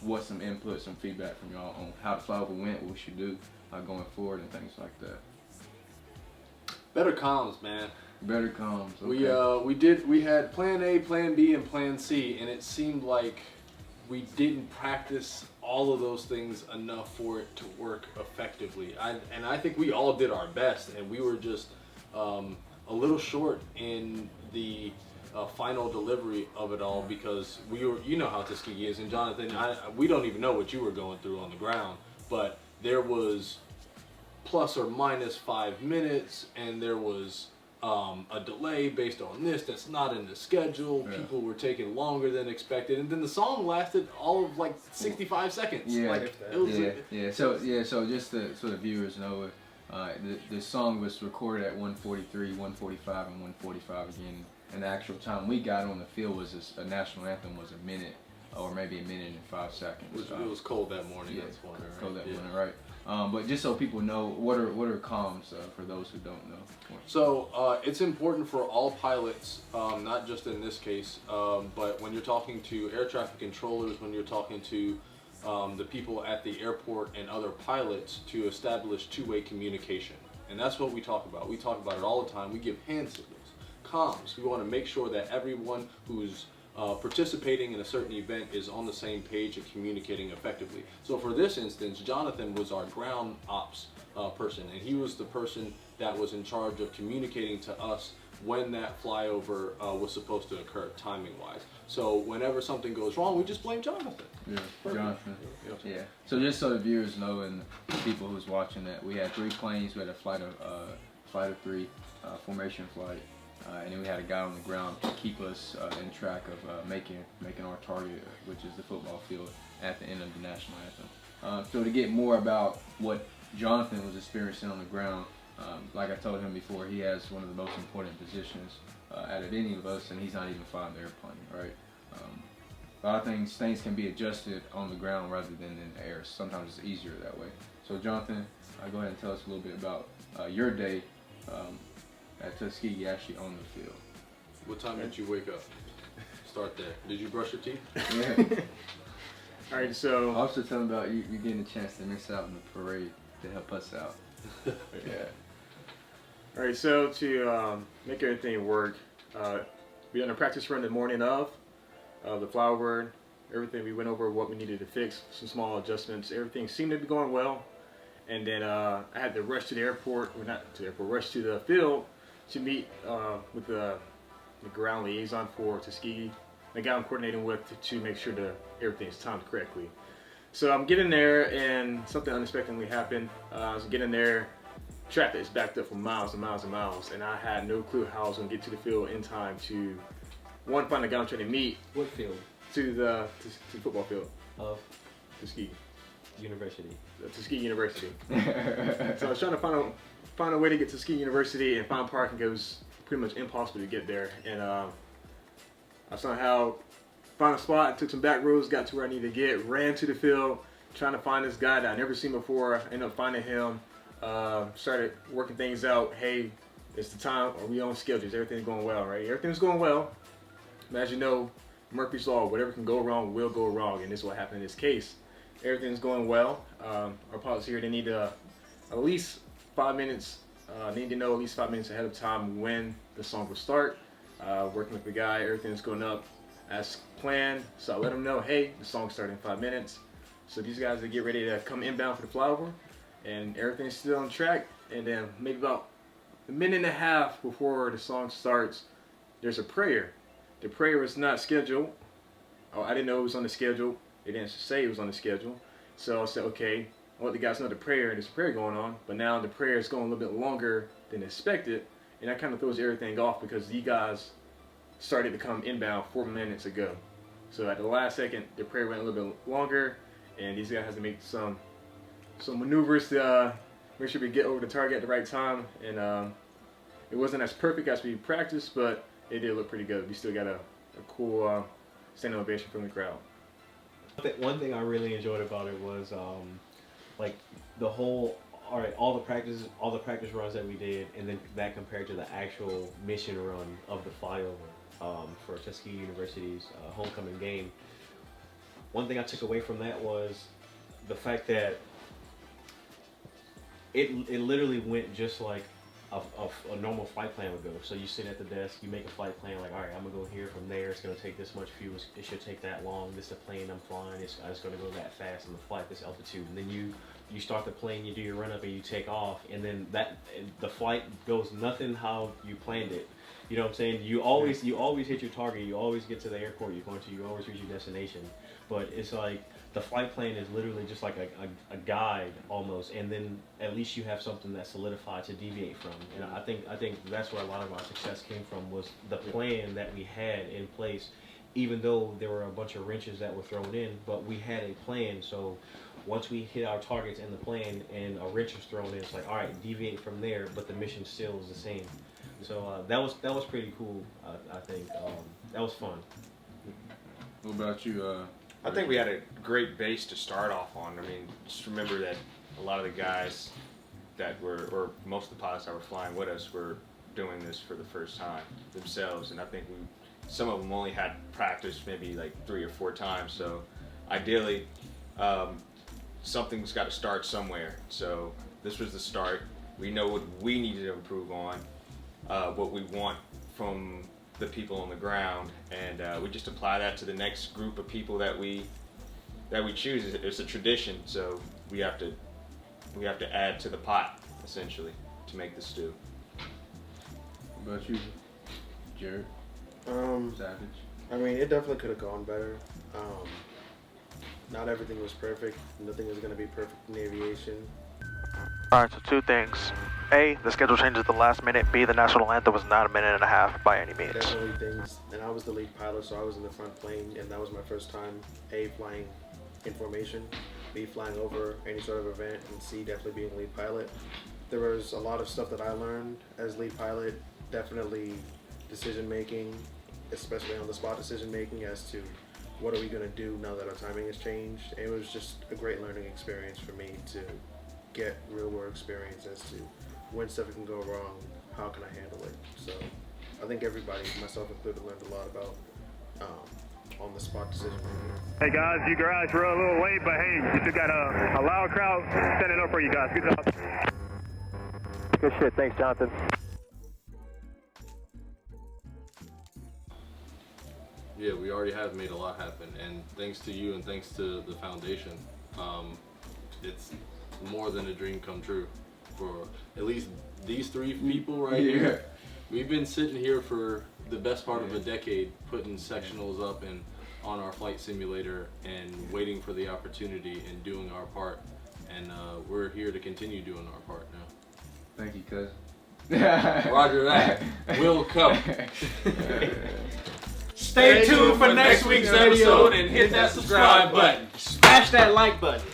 what some input, some feedback from y'all on how the flyover went, what we should do going forward, and things like that. Better comms, man. Better comms. Okay. We had plan A, plan B, and plan C, and it seemed like we didn't practice all of those things enough for it to work effectively. I think we all did our best, and we were just a little short in the final delivery of it all, because you know how Tuskegee is, and Jonathan, we don't even know what you were going through on the ground, but there was plus or minus 5 minutes, and there was a delay based on this that's not in the schedule. Yeah. People were taking longer than expected, and then the song lasted all of like 65 seconds. Yeah, like, So just so the viewers know, the song was recorded at 1:43, 1:45, and 1:45 again. And the actual time we got on the field was a national anthem was a minute, or maybe a minute and 5 seconds. It was cold that morning. Yeah, that's why, right? Cold that morning, right? But just so people know, what are comms for those who don't know? So it's important for all pilots, not just in this case, but when you're talking to air traffic controllers, when you're talking to the people at the airport and other pilots, to establish two-way communication. And that's what we talk about. We talk about it all the time. We give hand signals. Comms. We want to make sure that everyone who's participating in a certain event is on the same page and communicating effectively. So for this instance, Jonathan was our ground ops person, and he was the person that was in charge of communicating to us when that flyover was supposed to occur, timing-wise. So whenever something goes wrong, we just blame Jonathan. Yeah, Jonathan. Yeah. So just so the viewers know, and the people who's watching, that we had 3 planes. We had a flight of 3, formation flight. And then we had a guy on the ground to keep us in track of making our target, which is the football field, at the end of the national anthem. So to get more about what Jonathan was experiencing on the ground, like I told him before, he has one of the most important positions out of any of us, and he's not even flying the airplane, right? A lot of things can be adjusted on the ground rather than in the air. Sometimes it's easier that way. So Jonathan, go ahead and tell us a little bit about your day at Tuskegee, actually on the field. What time did you wake up? Start there. Did you brush your teeth? Yeah. All right, so Also tell them about you getting a chance to miss out on the parade to help us out. Yeah. All right, so to make everything work, we done a practice run the morning of the flyover, everything. We went over what we needed to fix, some small adjustments. Everything seemed to be going well, and then I had to rush to the airport, well, not to the airport, rush to the field to meet with the ground liaison for Tuskegee, the guy I'm coordinating with, to make sure that everything's timed correctly. So I'm getting there, and something unexpectedly happened. I was getting there, traffic is backed up for miles and miles and miles, and I had no clue how I was going to get to the field in time to, one, find the guy I'm trying to meet. What field? To the football field. Of? Tuskegee. University. Tuskegee University. So I was trying to find a way to get to Tuskegee University and find parking. It was pretty much impossible to get there, and I somehow found a spot, took some back roads, got to where I needed to get, ran to the field, trying to find this guy that I'd never seen before. Ended up finding him, started working things out. Hey, it's the time, are we on schedule? Is everything going well, right? Everything's going well. But as you know, Murphy's Law, whatever can go wrong will go wrong, and this is what happened in this case. Everything's going well. Our pilots here, they need at least 5 minutes, need to know at least 5 minutes ahead of time when the song will start. Working with the guy, everything's going up as planned. So I let them know, hey, the song's starting in 5 minutes. So these guys, they get ready to come inbound for the flyover, and everything's still on track. And then maybe about a minute and a half before the song starts, there's a prayer. The prayer was not scheduled. Oh, I didn't know it was on the schedule. They didn't say it was on the schedule. So I said, okay, I let the guys know there's a prayer going on, but now the prayer is going a little bit longer than expected, and that kind of throws everything off because these guys started to come inbound 4 minutes ago. So at the last second, the prayer went a little bit longer, and these guys had to make some maneuvers to make sure we get over the target at the right time, and it wasn't as perfect as we practiced, but it did look pretty good. We still got a cool standing ovation from the crowd. One thing I really enjoyed about it was like all the practice runs that we did, and then that compared to the actual mission run of the flyover for Tuskegee University's homecoming game. one thing I took away from that was the fact that it literally went just like a normal flight plan would go. So you sit at the desk, you make a flight plan, like, all right, I'm gonna go here from there. It's gonna take this much fuel. It should take that long. This is the plane I'm flying. It's gonna go that fast in the flight, this altitude. And then you start the plane, you do your run up, and you take off. And then the flight goes nothing how you planned it. You know what I'm saying? You always hit your target. You always get to the airport you're going to. You always reach your destination. But it's like the flight plan is literally just like a guide almost, and then at least you have something that's solidified to deviate from. And I think that's where a lot of our success came from, was the plan that we had in place, even though there were a bunch of wrenches that were thrown in, but we had a plan. So once we hit our targets in the plan and a wrench is thrown in, it's like, all right, deviate from there, but the mission still is the same. So that was pretty cool. I think that was fun. What about you? I think we had a great base to start off on. I mean, just remember that a lot of the guys that were, or most of the pilots that were flying with us, were doing this for the first time themselves, and I think some of them only had practice maybe like 3 or 4 times. So ideally, something's got to start somewhere. So this was the start. We know what we needed to improve on, what we want from the people on the ground, and we just apply that to the next group of people that we choose. It's a tradition, so we have to add to the pot essentially to make the stew. What about you, Jared? Savage? I mean, it definitely could have gone better. Not everything was perfect. Nothing is going to be perfect in aviation. Alright, so 2 things. A, the schedule changes at the last minute. B, the national anthem was not a minute and a half by any means. Definitely things, and I was the lead pilot, so I was in the front plane, and that was my first time, A, flying in formation, B, flying over any sort of event, and C, definitely being lead pilot. There was a lot of stuff that I learned as lead pilot, definitely decision making, especially on the spot decision making as to what are we going to do now that our timing has changed. It was just a great learning experience for me to get real world experience as to when stuff can go wrong, how can I handle it. So I think everybody, myself included, learned a lot about on the spot decision making. Hey guys, you guys were a little late, but hey, you still got a loud crowd standing up for you guys. Good job. Good shit. Thanks, Jonathan. Yeah, we already have made a lot happen, and thanks to you and thanks to the foundation, it's more than a dream come true for at least these 3 people right here. We've been sitting here for the best part of a decade, putting sectionals up and on our flight simulator and waiting for the opportunity and doing our part, and we're here to continue doing our part now. Thank you, cuz. Roger that. Will come. Stay tuned for next week's episode and hit that subscribe button. Smash that like button.